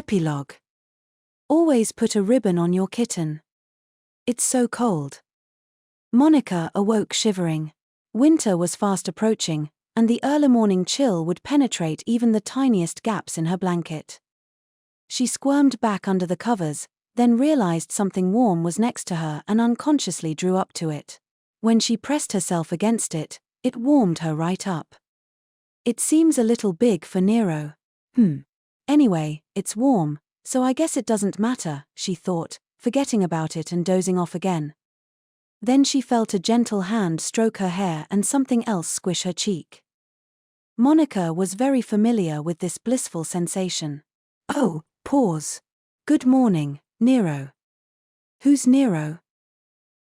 Epilogue. Always put a ribbon on your kitten. It's so cold. Monica awoke shivering. Winter was fast approaching, and the early morning chill would penetrate even the tiniest gaps in her blanket. She squirmed back under the covers, then realized something warm was next to her and unconsciously drew up to it. When she pressed herself against it, it warmed her right up. It seems a little big for Nero. Anyway, it's warm, so I guess it doesn't matter, she thought, forgetting about it and dozing off again. Then she felt a gentle hand stroke her hair and something else squish her cheek. Monica was very familiar with this blissful sensation. Oh, pause. Good morning, Nero. Who's Nero?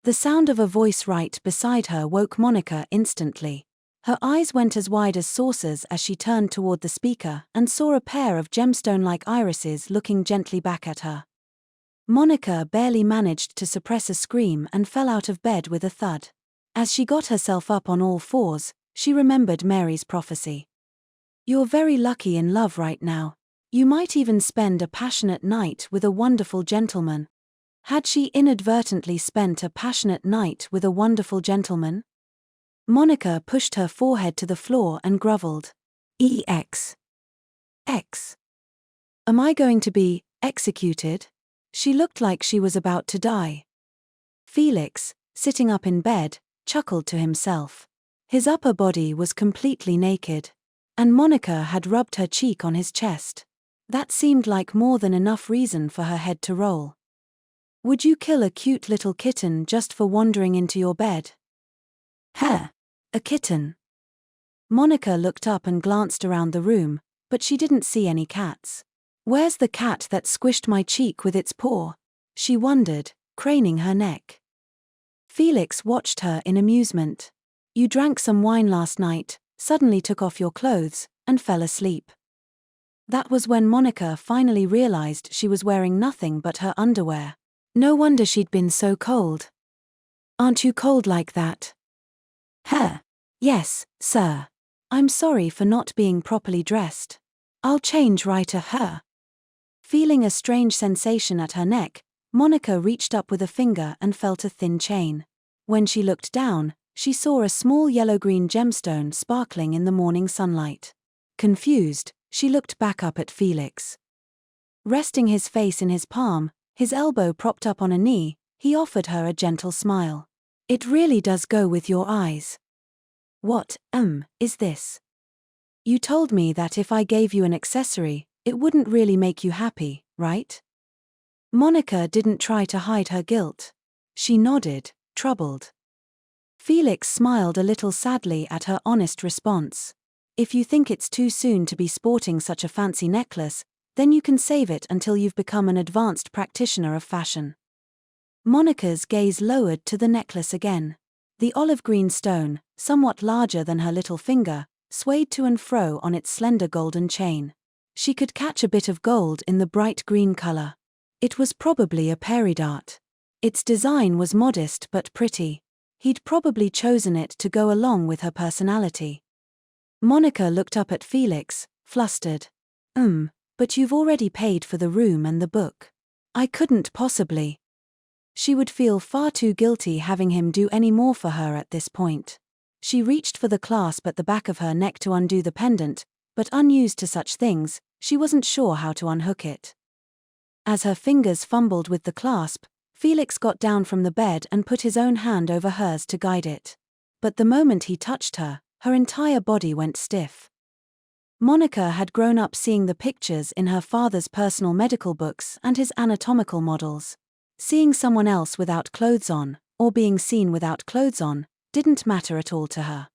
The sound of a voice right beside her woke Monica instantly. Her eyes went as wide as saucers as she turned toward the speaker and saw a pair of gemstone-like irises looking gently back at her. Monica barely managed to suppress a scream and fell out of bed with a thud. As she got herself up on all fours, she remembered Mary's prophecy. You're very lucky in love right now. You might even spend a passionate night with a wonderful gentleman. Had she inadvertently spent a passionate night with a wonderful gentleman? Monica pushed her forehead to the floor and groveled. X. Am I going to be executed? She looked like she was about to die. Felix, sitting up in bed, chuckled to himself. His upper body was completely naked, and Monica had rubbed her cheek on his chest. That seemed like more than enough reason for her head to roll. Would you kill a cute little kitten just for wandering into your bed? A kitten. Monica looked up and glanced around the room, but she didn't see any cats. Where's the cat that squished my cheek with its paw? She wondered, craning her neck. Felix watched her in amusement. You drank some wine last night, suddenly took off your clothes, and fell asleep. That was when Monica finally realized she was wearing nothing but her underwear. No wonder she'd been so cold. Aren't you cold like that? Yes, sir. I'm sorry for not being properly dressed. I'll change right her. Feeling a strange sensation at her neck, Monica reached up with a finger and felt a thin chain. When she looked down, she saw a small yellow-green gemstone sparkling in the morning sunlight. Confused, she looked back up at Felix. Resting his face in his palm, his elbow propped up on a knee, he offered her a gentle smile. It really does go with your eyes. What, is this? You told me that if I gave you an accessory, it wouldn't really make you happy, right? Monica didn't try to hide her guilt. She nodded, troubled. Felix smiled a little sadly at her honest response. If you think it's too soon to be sporting such a fancy necklace, then you can save it until you've become an advanced practitioner of fashion. Monica's gaze lowered to the necklace again. The olive-green stone, somewhat larger than her little finger, swayed to and fro on its slender golden chain. She could catch a bit of gold in the bright green color. It was probably a peridot. Its design was modest but pretty. He'd probably chosen it to go along with her personality. Monica looked up at Felix, flustered. But you've already paid for the room and the book. I couldn't possibly. She would feel far too guilty having him do any more for her at this point. She reached for the clasp at the back of her neck to undo the pendant, but unused to such things, she wasn't sure how to unhook it. As her fingers fumbled with the clasp, Felix got down from the bed and put his own hand over hers to guide it. But the moment he touched her, her entire body went stiff. Monica had grown up seeing the pictures in her father's personal medical books and his anatomical models. Seeing someone else without clothes on, or being seen without clothes on, didn't matter at all to her.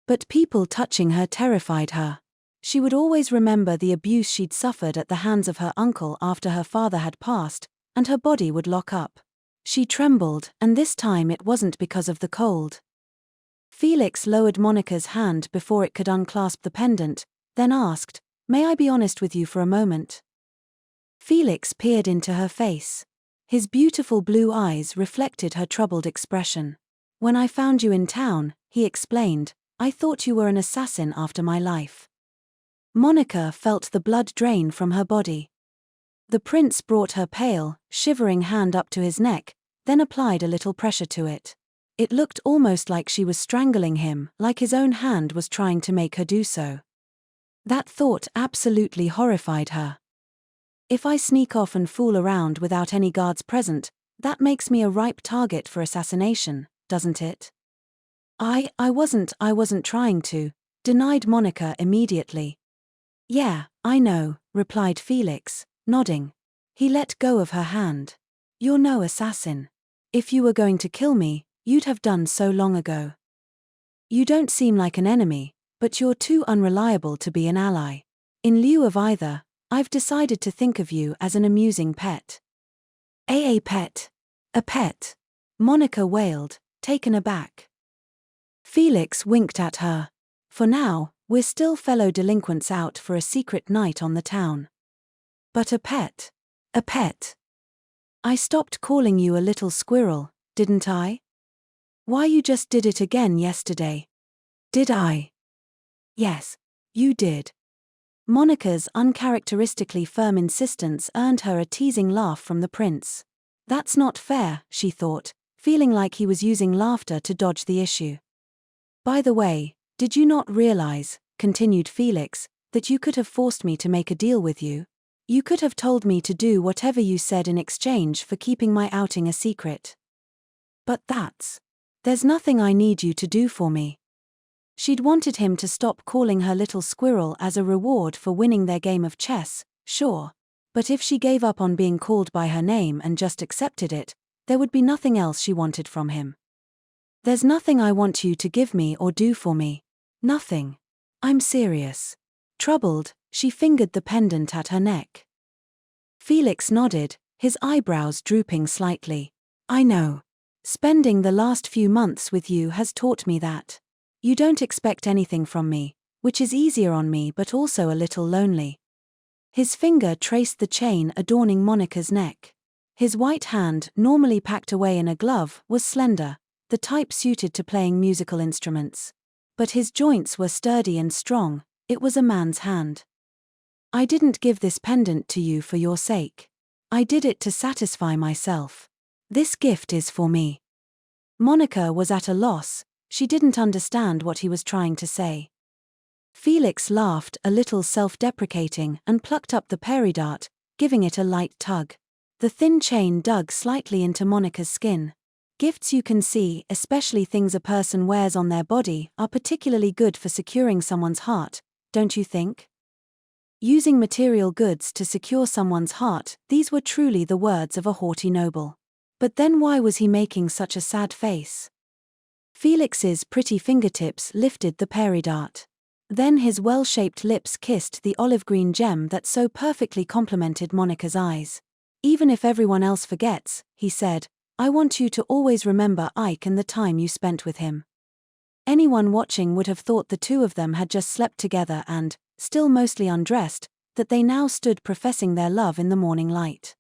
But people touching her terrified her. She would always remember the abuse she'd suffered at the hands of her uncle after her father had passed, and her body would lock up. She trembled, and this time it wasn't because of the cold. Felix lowered Monica's hand before it could unclasp the pendant, then asked, "May I be honest with you for a moment?" Felix peered into her face. His beautiful blue eyes reflected her troubled expression. "When I found you in town," he explained, "I thought you were an assassin after my life." Monica felt the blood drain from her body. The prince brought her pale, shivering hand up to his neck, then applied a little pressure to it. It looked almost like she was strangling him, like his own hand was trying to make her do so. That thought absolutely horrified her. If I sneak off and fool around without any guards present, that makes me a ripe target for assassination, doesn't it? I wasn't trying to, denied Monika immediately. Yeah, I know, replied Felix, nodding. He let go of her hand. You're no assassin. If you were going to kill me, you'd have done so long ago. You don't seem like an enemy, but you're too unreliable to be an ally. In lieu of either, I've decided to think of you as an amusing pet. A pet. A pet. Monika wailed, taken aback. Felix winked at her. For now, we're still fellow delinquents out for a secret night on the town. But a pet. A pet. I stopped calling you a little squirrel, didn't I? Why, you just did it again yesterday. Did I? Yes, you did. Monika's uncharacteristically firm insistence earned her a teasing laugh from the prince. That's not fair, she thought, feeling like he was using laughter to dodge the issue. By the way, did you not realize, continued Felix, that you could have forced me to make a deal with you? You could have told me to do whatever you said in exchange for keeping my outing a secret. But there's nothing I need you to do for me. She'd wanted him to stop calling her little squirrel as a reward for winning their game of chess, sure. But if she gave up on being called by her name and just accepted it, there would be nothing else she wanted from him. There's nothing I want you to give me or do for me. Nothing. I'm serious. Troubled, she fingered the pendant at her neck. Felix nodded, his eyebrows drooping slightly. I know. Spending the last few months with you has taught me that. You don't expect anything from me, which is easier on me but also a little lonely. His finger traced the chain adorning Monika's neck. His white hand, normally packed away in a glove, was slender, the type suited to playing musical instruments. But his joints were sturdy and strong, it was a man's hand. I didn't give this pendant to you for your sake. I did it to satisfy myself. This gift is for me. Monika was at a loss, she didn't understand what he was trying to say. Felix laughed, a little self-deprecating, and plucked up the peridot, giving it a light tug. The thin chain dug slightly into Monika's skin. Gifts, you can see, especially things a person wears on their body, are particularly good for securing someone's heart, don't you think? Using material goods to secure someone's heart, these were truly the words of a haughty noble. But then why was he making such a sad face? Felix's pretty fingertips lifted the peridot. Then his well-shaped lips kissed the olive-green gem that so perfectly complemented Monika's eyes. Even if everyone else forgets, he said, I want you to always remember Ike and the time you spent with him. Anyone watching would have thought the two of them had just slept together and, still mostly undressed, that they now stood professing their love in the morning light.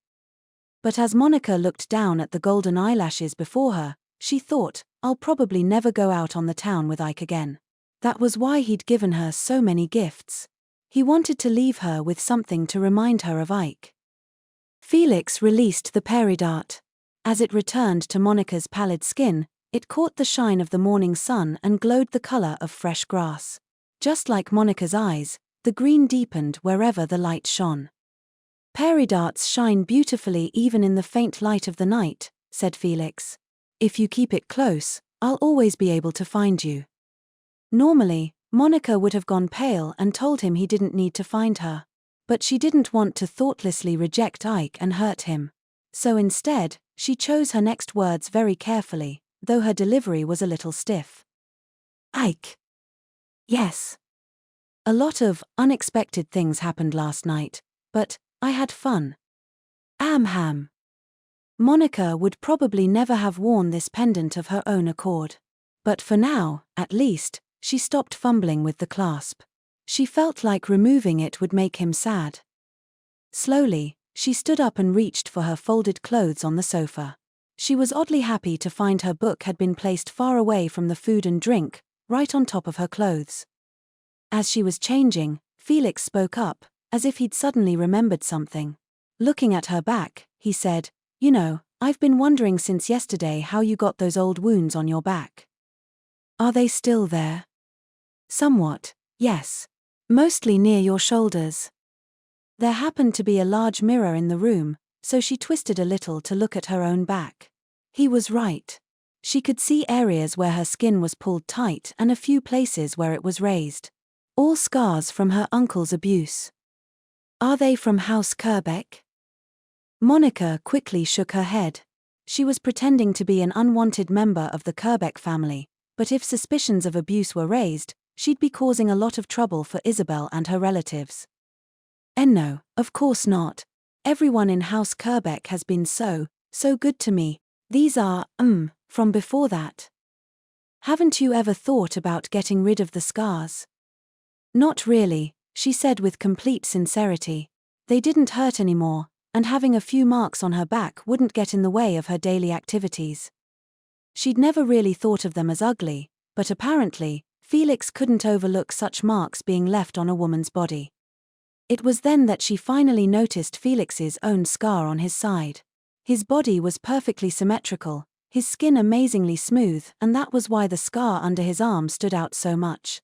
But as Monika looked down at the golden eyelashes before her, she thought, I'll probably never go out on the town with Ike again. That was why he'd given her so many gifts. He wanted to leave her with something to remind her of Ike. Felix released the peridot. As it returned to Monika's pallid skin, it caught the shine of the morning sun and glowed the color of fresh grass. Just like Monika's eyes, the green deepened wherever the light shone. Peridots shine beautifully even in the faint light of the night, said Felix. If you keep it close, I'll always be able to find you. Normally, Monika would have gone pale and told him he didn't need to find her. But she didn't want to thoughtlessly reject Ike and hurt him. So instead, she chose her next words very carefully, though her delivery was a little stiff. Ike. Yes. A lot of unexpected things happened last night, but I had fun. Ham. Monika would probably never have worn this pendant of her own accord. But for now, at least, she stopped fumbling with the clasp. She felt like removing it would make him sad. Slowly, she stood up and reached for her folded clothes on the sofa. She was oddly happy to find her book had been placed far away from the food and drink, right on top of her clothes. As she was changing, Felix spoke up, as if he'd suddenly remembered something. Looking at her back, he said, "You know, I've been wondering since yesterday how you got those old wounds on your back. Are they still there?" "Somewhat, yes. Mostly near your shoulders." There happened to be a large mirror in the room, so she twisted a little to look at her own back. He was right. She could see areas where her skin was pulled tight and a few places where it was raised. All scars from her uncle's abuse. "Are they from House Kerbeck?" Monica quickly shook her head. She was pretending to be an unwanted member of the Kerbeck family, but if suspicions of abuse were raised, she'd be causing a lot of trouble for Isabel and her relatives. "And no, of course not. Everyone in House Kerbeck has been so good to me. These are, from before that." "Haven't you ever thought about getting rid of the scars?" "Not really," she said with complete sincerity. They didn't hurt anymore, and having a few marks on her back wouldn't get in the way of her daily activities. She'd never really thought of them as ugly, but apparently, Felix couldn't overlook such marks being left on a woman's body. It was then that she finally noticed Felix's own scar on his side. His body was perfectly symmetrical, his skin amazingly smooth, and that was why the scar under his arm stood out so much.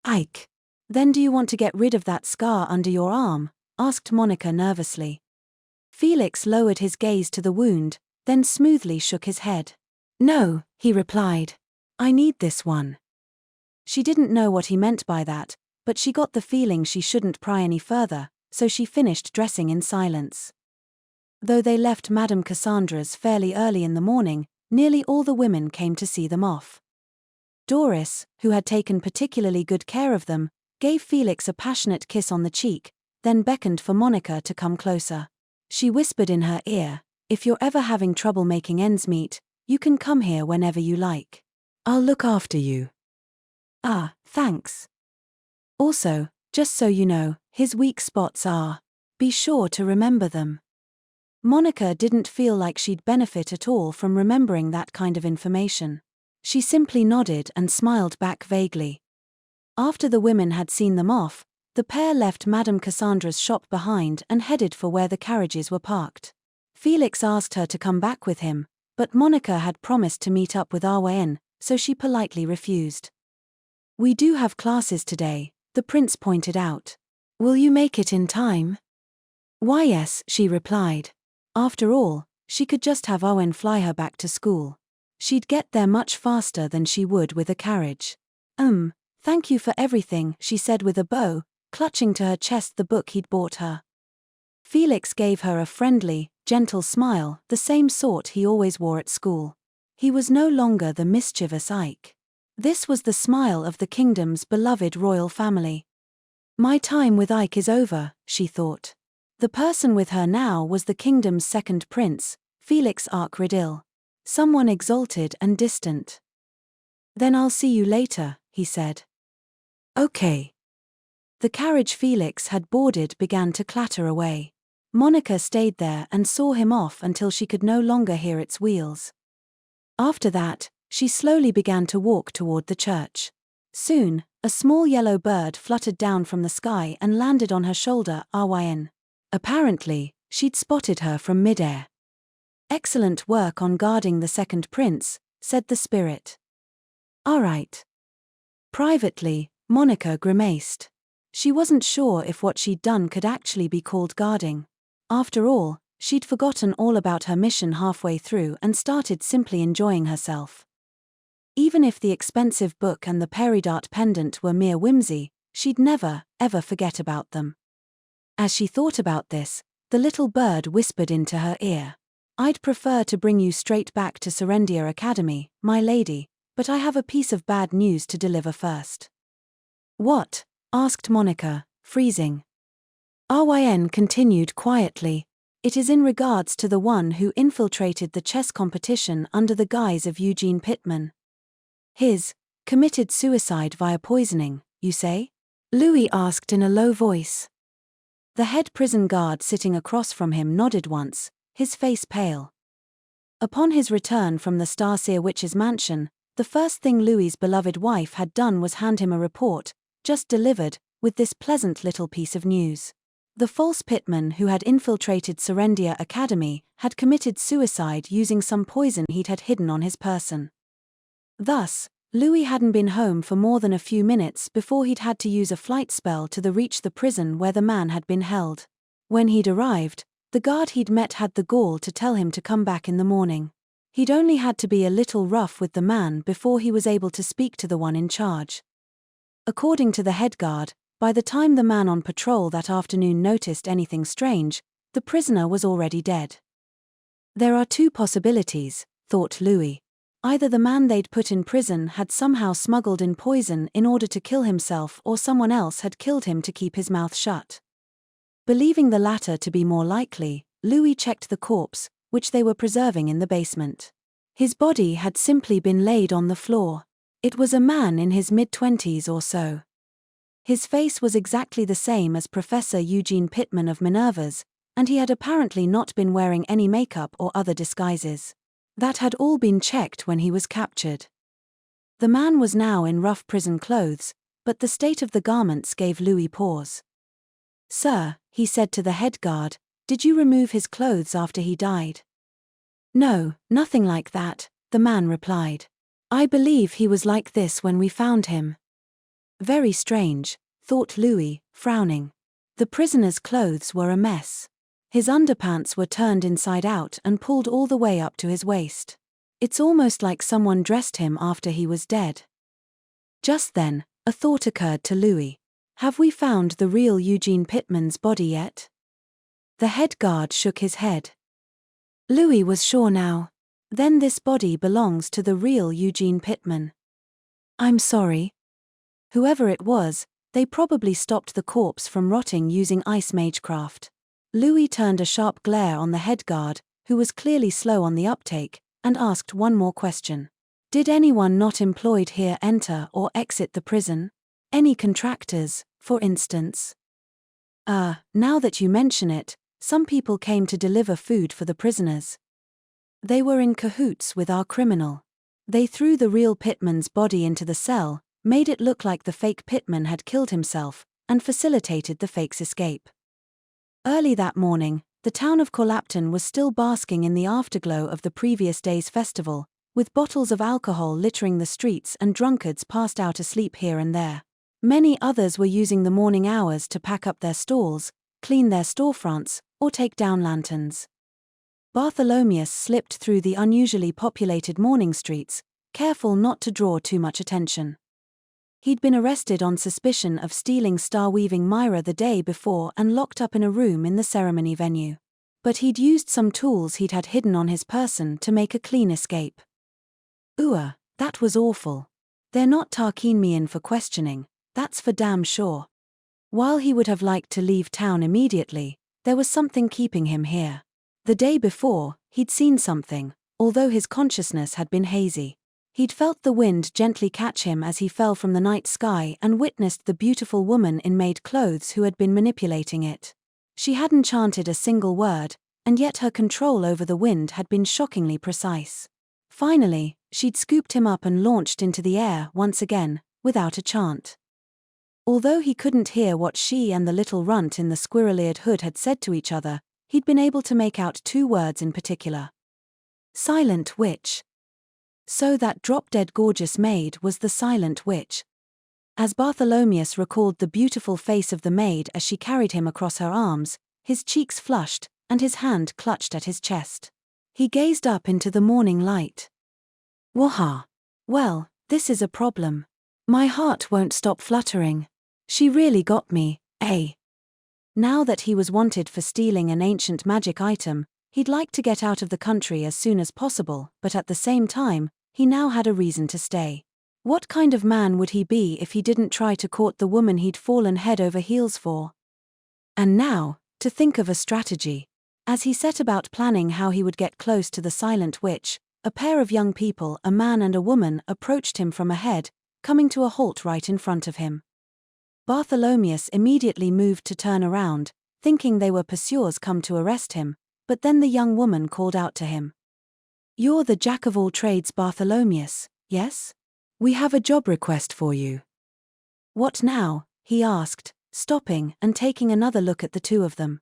"Ike. Then do you want to get rid of that scar under your arm?" asked Monica nervously. Felix lowered his gaze to the wound, then smoothly shook his head. "No," he replied. "I need this one." She didn't know what he meant by that, but she got the feeling she shouldn't pry any further, so she finished dressing in silence. Though they left Madame Cassandra's fairly early in the morning, nearly all the women came to see them off. Doris, who had taken particularly good care of them, gave Felix a passionate kiss on the cheek, then beckoned for Monica to come closer. She whispered in her ear, "If you're ever having trouble making ends meet, you can come here whenever you like. I'll look after you." "Ah, thanks. Also, just so you know, his weak spots are. Be sure to remember them." Monica didn't feel like she'd benefit at all from remembering that kind of information. She simply nodded and smiled back vaguely. After the women had seen them off, the pair left Madame Cassandra's shop behind and headed for where the carriages were parked. Felix asked her to come back with him, but Monica had promised to meet up with Arwen, so she politely refused. "We do have classes today," the prince pointed out. "Will you make it in time?" "Why yes," she replied. After all, she could just have Owen fly her back to school. She'd get there much faster than she would with a carriage. Thank you for everything," she said with a bow, clutching to her chest the book he'd bought her. Felix gave her a friendly, gentle smile, the same sort he always wore at school. He was no longer the mischievous Ike. This was the smile of the kingdom's beloved royal family. "My time with Ike is over," she thought. The person with her now was the kingdom's second prince, Felix Arkridil. Someone exalted and distant. "Then I'll see you later," he said. "Okay." The carriage Felix had boarded began to clatter away. Monica stayed there and saw him off until she could no longer hear its wheels. After that, she slowly began to walk toward the church. Soon, a small yellow bird fluttered down from the sky and landed on her shoulder. Arwen. Apparently, she'd spotted her from midair. "Excellent work on guarding the second prince," said the spirit. "All right." Privately, Monica grimaced. She wasn't sure if what she'd done could actually be called guarding. After all, she'd forgotten all about her mission halfway through and started simply enjoying herself. Even if the expensive book and the peridot pendant were mere whimsy, she'd never, ever forget about them. As she thought about this, the little bird whispered into her ear, "I'd prefer to bring you straight back to Serendia Academy, my lady, but I have a piece of bad news to deliver first." "What?" asked Monica, freezing. Arwen continued quietly, "It is in regards to the one who infiltrated the chess competition under the guise of Eugene Pittman. Committed suicide via poisoning, you say?" Louis asked in a low voice. The head prison guard sitting across from him nodded once, his face pale. Upon his return from the Starseer Witch's mansion, the first thing Louis's beloved wife had done was hand him a report, just delivered, with this pleasant little piece of news. The false pitman who had infiltrated Serendia Academy had committed suicide using some poison he'd had hidden on his person. Thus, Louis hadn't been home for more than a few minutes before he'd had to use a flight spell to reach the prison where the man had been held. When he'd arrived, the guard he'd met had the gall to tell him to come back in the morning. He'd only had to be a little rough with the man before he was able to speak to the one in charge. According to the head guard, by the time the man on patrol that afternoon noticed anything strange, the prisoner was already dead. There are two possibilities, thought Louis. Either the man they'd put in prison had somehow smuggled in poison in order to kill himself, or someone else had killed him to keep his mouth shut. Believing the latter to be more likely, Louis checked the corpse, which they were preserving in the basement. His body had simply been laid on the floor. It was a man in his mid-20s or so. His face was exactly the same as Professor Eugene Pittman of Minerva's, and he had apparently not been wearing any makeup or other disguises. That had all been checked when he was captured. The man was now in rough prison clothes, but the state of the garments gave Louis pause. "Sir," he said to the head guard, "did you remove his clothes after he died?" "No, nothing like that," the man replied. "I believe he was like this when we found him." Very strange, thought Louis, frowning. The prisoner's clothes were a mess. His underpants were turned inside out and pulled all the way up to his waist. It's almost like someone dressed him after he was dead. Just then, a thought occurred to Louis. Have we found the real Eugene Pittman's body yet? The head guard shook his head. Louis was sure now. Then this body belongs to the real Eugene Pittman. I'm sorry. Whoever it was, they probably stopped the corpse from rotting using ice magecraft. Louis turned a sharp glare on the head guard, who was clearly slow on the uptake, and asked one more question. Did anyone not employed here enter or exit the prison? Any contractors, for instance? Now that you mention it, some people came to deliver food for the prisoners. They were in cahoots with our criminal. They threw the real Pittman's body into the cell, made it look like the fake Pittman had killed himself, and facilitated the fake's escape. Early that morning, the town of Colapton was still basking in the afterglow of the previous day's festival, with bottles of alcohol littering the streets and drunkards passed out asleep here and there. Many others were using the morning hours to pack up their stalls, clean their storefronts, or take down lanterns. Bartholomeus slipped through the unusually populated morning streets, careful not to draw too much attention. He'd been arrested on suspicion of stealing star-weaving Myra the day before and locked up in a room in the ceremony venue. But he'd used some tools he'd had hidden on his person to make a clean escape. That was awful. They're not tarking me in for questioning, that's for damn sure. While he would have liked to leave town immediately, there was something keeping him here. The day before, he'd seen something, although his consciousness had been hazy. He'd felt the wind gently catch him as he fell from the night sky and witnessed the beautiful woman in maid clothes who had been manipulating it. She hadn't chanted a single word, and yet her control over the wind had been shockingly precise. Finally, she'd scooped him up and launched into the air once again, without a chant. Although he couldn't hear what she and the little runt in the squirrel-eared hood had said to each other, he'd been able to make out two words in particular. Silent witch. So that drop-dead gorgeous maid was the silent witch. As Bartholomeus recalled the beautiful face of the maid as she carried him across her arms, his cheeks flushed, and his hand clutched at his chest. He gazed up into the morning light. Waha! Well, this is a problem. My heart won't stop fluttering. She really got me, eh? Now that he was wanted for stealing an ancient magic item, he'd like to get out of the country as soon as possible, but at the same time, he now had a reason to stay. What kind of man would he be if he didn't try to court the woman he'd fallen head over heels for? And now, to think of a strategy. As he set about planning how he would get close to the silent witch, a pair of young people, a man and a woman, approached him from ahead, coming to a halt right in front of him. Bartholomeus immediately moved to turn around, thinking they were pursuers come to arrest him, but then the young woman called out to him. You're the jack-of-all-trades Bartholomeus, yes? We have a job request for you. What now? He asked, stopping and taking another look at the two of them.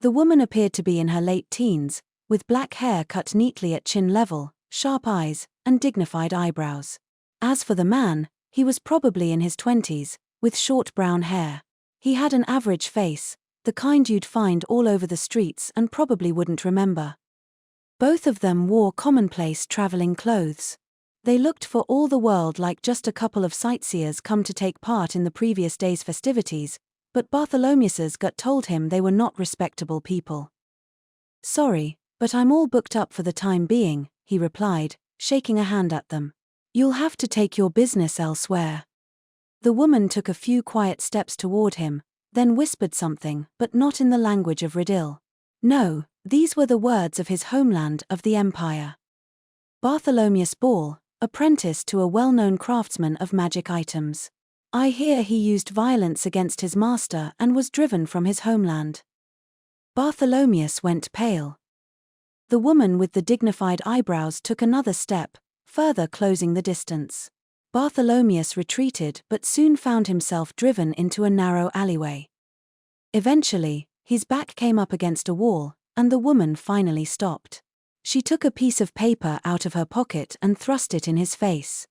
The woman appeared to be in her late teens, with black hair cut neatly at chin level, sharp eyes, and dignified eyebrows. As for the man, he was probably in his 20s, with short brown hair. He had an average face, the kind you'd find all over the streets and probably wouldn't remember. Both of them wore commonplace traveling clothes. They looked for all the world like just a couple of sightseers come to take part in the previous day's festivities, but Bartholomeus's gut told him they were not respectable people. "Sorry, but I'm all booked up for the time being," he replied, shaking a hand at them. "You'll have to take your business elsewhere." The woman took a few quiet steps toward him, then whispered something, but not in the language of Riddle. No, these were the words of his homeland of the Empire. Bartholomeus Ball, apprentice to a well-known craftsman of magic items. I hear he used violence against his master and was driven from his homeland. Bartholomeus went pale. The woman with the dignified eyebrows took another step, further closing the distance. Bartholomeus retreated but soon found himself driven into a narrow alleyway. Eventually, his back came up against a wall, and the woman finally stopped. She took a piece of paper out of her pocket and thrust it in his face.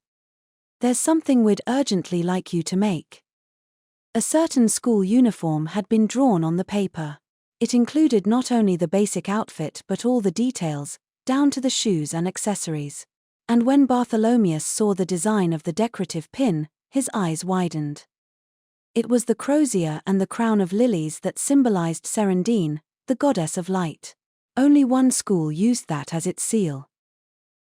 "There's something we'd urgently like you to make." A certain school uniform had been drawn on the paper. It included not only the basic outfit but all the details, down to the shoes and accessories. And when Bartholomeus saw the design of the decorative pin, his eyes widened. It was the crozier and the crown of lilies that symbolized Serendine, the goddess of light. Only one school used that as its seal.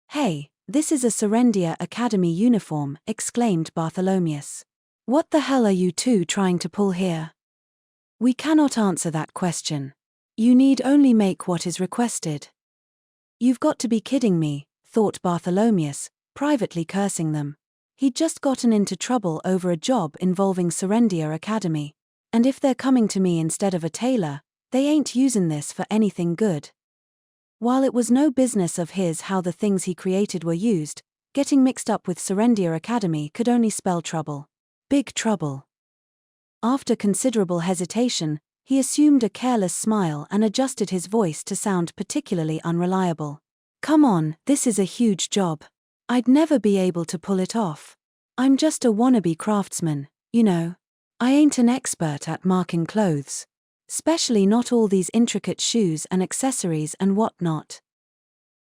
"Hey, this is a Serendia Academy uniform," exclaimed Bartholomeus. "What the hell are you two trying to pull here?" "We cannot answer that question. You need only make what is requested." "You've got to be kidding me," thought Bartholomeus, privately cursing them. He'd just gotten into trouble over a job involving Serendia Academy. And if they're coming to me instead of a tailor, they ain't using this for anything good. While it was no business of his how the things he created were used, getting mixed up with Serendia Academy could only spell trouble. Big trouble. After considerable hesitation, he assumed a careless smile and adjusted his voice to sound particularly unreliable. "Come on, this is a huge job. I'd never be able to pull it off. I'm just a wannabe craftsman, you know. I ain't an expert at marking clothes. Especially not all these intricate shoes and accessories and whatnot.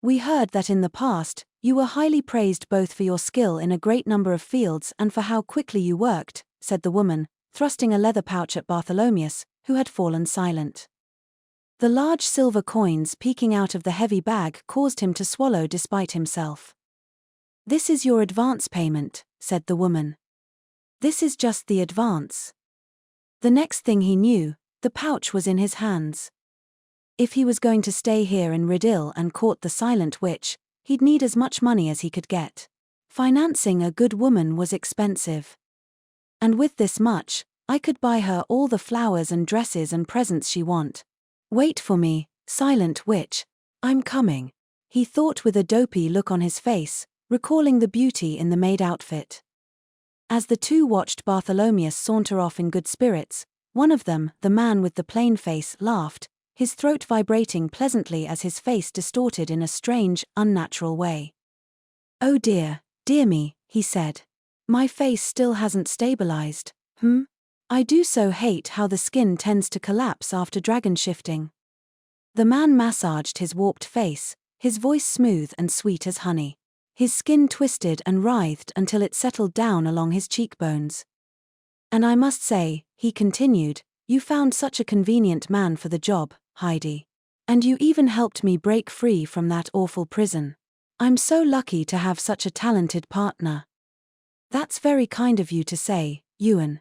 We heard that in the past, you were highly praised both for your skill in a great number of fields and for how quickly you worked," said the woman, thrusting a leather pouch at Bartholomeus, who had fallen silent. The large silver coins peeking out of the heavy bag caused him to swallow despite himself. "This is your advance payment," said the woman. "This is just the advance." The next thing he knew, the pouch was in his hands. If he was going to stay here in Riddle and court the Silent Witch, he'd need as much money as he could get. Financing a good woman was expensive. "And with this much, I could buy her all the flowers and dresses and presents she want. Wait for me, Silent Witch. I'm coming," he thought with a dopey look on his face, recalling the beauty in the maid outfit. As the two watched Bartholomeus saunter off in good spirits, one of them, the man with the plain face, laughed, his throat vibrating pleasantly as his face distorted in a strange, unnatural way. "Oh dear me," he said. "My face still hasn't stabilized. I do so hate how the skin tends to collapse after dragon shifting." The man massaged his warped face, his voice smooth and sweet as honey. His skin twisted and writhed until it settled down along his cheekbones. "And I must say," he continued, "you found such a convenient man for the job, Heidi. And you even helped me break free from that awful prison. I'm so lucky to have such a talented partner." "That's very kind of you to say, Ewan."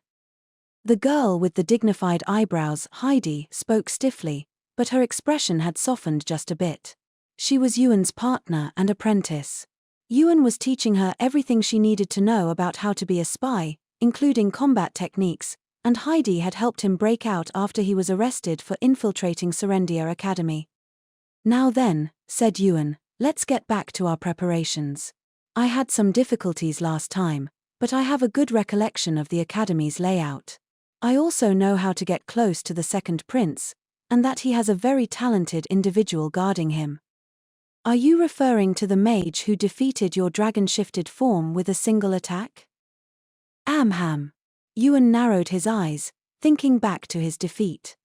The girl with the dignified eyebrows, Heidi, spoke stiffly, but her expression had softened just a bit. She was Ewan's partner and apprentice. Ewan was teaching her everything she needed to know about how to be a spy, including combat techniques, and Heidi had helped him break out after he was arrested for infiltrating Serendia Academy. "Now then," said Ewan, "let's get back to our preparations. I had some difficulties last time, but I have a good recollection of the Academy's layout. I also know how to get close to the second prince, and that he has a very talented individual guarding him. Are you referring to the mage who defeated your dragon-shifted form with a single attack? Amham. Ewan narrowed his eyes, thinking back to his defeat.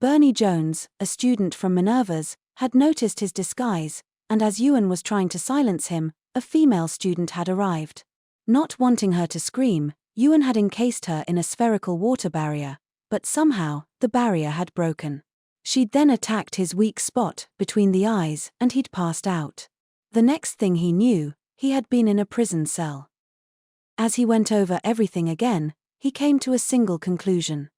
Bernie Jones, a student from Minerva's, had noticed his disguise, and as Ewan was trying to silence him, a female student had arrived. Not wanting her to scream, Ewan had encased her in a spherical water barrier, but somehow, the barrier had broken. She'd then attacked his weak spot between the eyes and he'd passed out. The next thing he knew, he had been in a prison cell. As he went over everything again, he came to a single conclusion.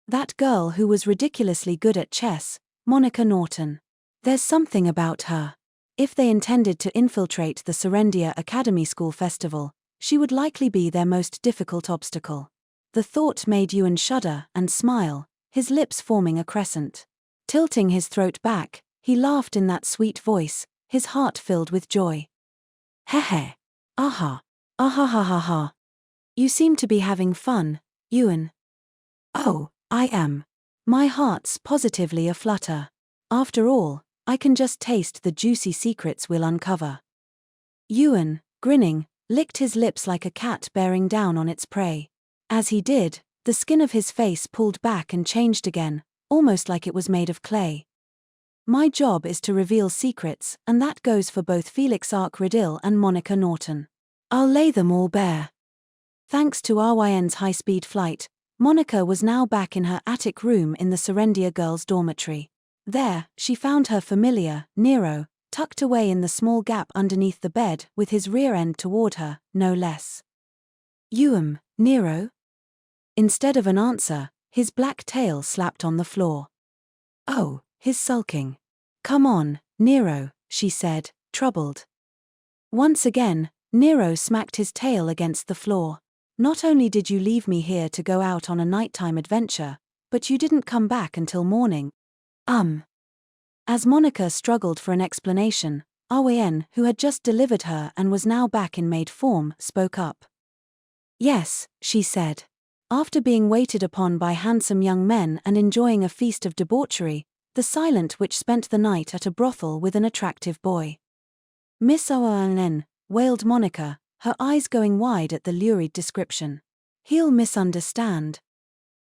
That girl who was ridiculously good at chess, Monica Norton. There's something about her. If they intended to infiltrate the Serendia Academy School Festival, she would likely be their most difficult obstacle. The thought made Ewan shudder and smile, his lips forming a crescent. Tilting his throat back, he laughed in that sweet voice, his heart filled with joy. Hehe. Aha. Ahahahaha. You seem to be having fun, Ewan. Oh, I am. My heart's positively aflutter. After all, I can just taste the juicy secrets we'll uncover. Ewan, grinning, licked his lips like a cat bearing down on its prey. As he did, the skin of his face pulled back and changed again, almost like it was made of clay. My job is to reveal secrets, and that goes for both Felix Arc-Riddle and Monica Norton. I'll lay them all bare. Thanks to RYN's high-speed flight, Monica was now back in her attic room in the Serendia girls' dormitory. There, she found her familiar, Nero, tucked away in the small gap underneath the bed with his rear end toward her, no less. Nero? Instead of an answer, his black tail slapped on the floor. Oh, his sulking. Come on, Nero, she said, troubled. Once again, Nero smacked his tail against the floor. Not only did you leave me here to go out on a nighttime adventure, but you didn't come back until morning. As Monica struggled for an explanation, RYN, who had just delivered her and was now back in maid form, spoke up. Yes, she said. After being waited upon by handsome young men and enjoying a feast of debauchery, the silent witch spent the night at a brothel with an attractive boy. Miss Owen, wailed Monica, her eyes going wide at the lurid description. He'll misunderstand.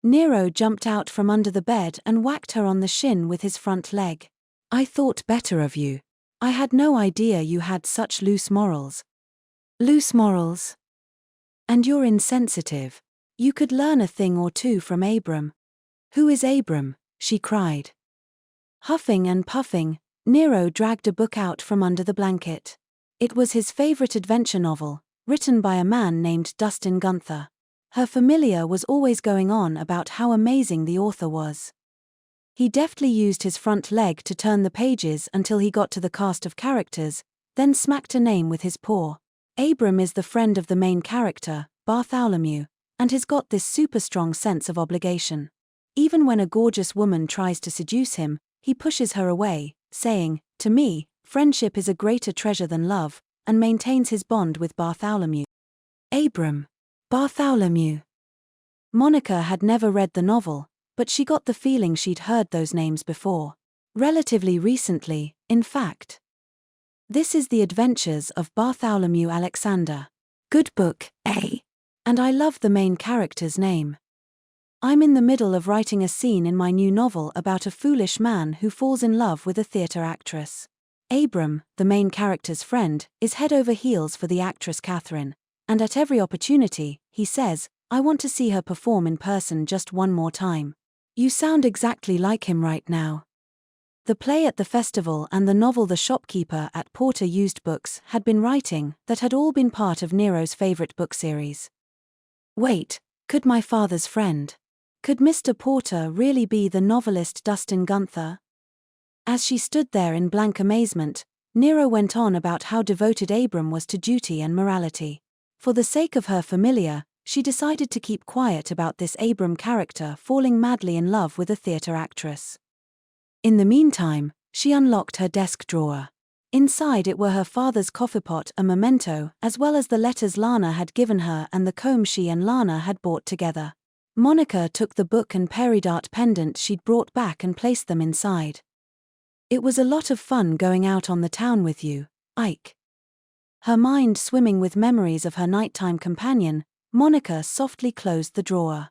Nero jumped out from under the bed and whacked her on the shin with his front leg. I thought better of you. I had no idea you had such loose morals. Loose morals? And you're insensitive. You could learn a thing or two from Abram. Who is Abram? She cried. Huffing and puffing, Nero dragged a book out from under the blanket. It was his favorite adventure novel, written by a man named Dustin Gunther. Her familiar was always going on about how amazing the author was. He deftly used his front leg to turn the pages until he got to the cast of characters, then smacked a name with his paw. Abram is the friend of the main character, Bartholomew, and has got this super strong sense of obligation. Even when a gorgeous woman tries to seduce him, he pushes her away, saying, "To me, friendship is a greater treasure than love," and maintains his bond with Bartholomew. Abram. Bartholomew. Monica had never read the novel, but she got the feeling she'd heard those names before. Relatively recently, in fact. This is The Adventures of Bartholomew Alexander. Good book, eh? And I love the main character's name. I'm in the middle of writing a scene in my new novel about a foolish man who falls in love with a theater actress. Abram, the main character's friend, is head over heels for the actress Catherine, and at every opportunity, he says, I want to see her perform in person just one more time. You sound exactly like him right now. The play at the festival and the novel The Shopkeeper at Porter Used Books had been writing that had all been part of Nero's favorite book series. Wait, could my father's friend? Could Mr. Porter really be the novelist Dustin Gunther? As she stood there in blank amazement, Nero went on about how devoted Abram was to duty and morality. For the sake of her familiar, she decided to keep quiet about this Abram character falling madly in love with a theater actress. In the meantime, she unlocked her desk drawer. Inside it were her father's coffeepot, a memento, as well as the letters Lana had given her and the comb she and Lana had bought together. Monica took the book and peridot pendant she'd brought back and placed them inside. It was a lot of fun going out on the town with you, Ike. Her mind swimming with memories of her nighttime companion, Monica softly closed the drawer.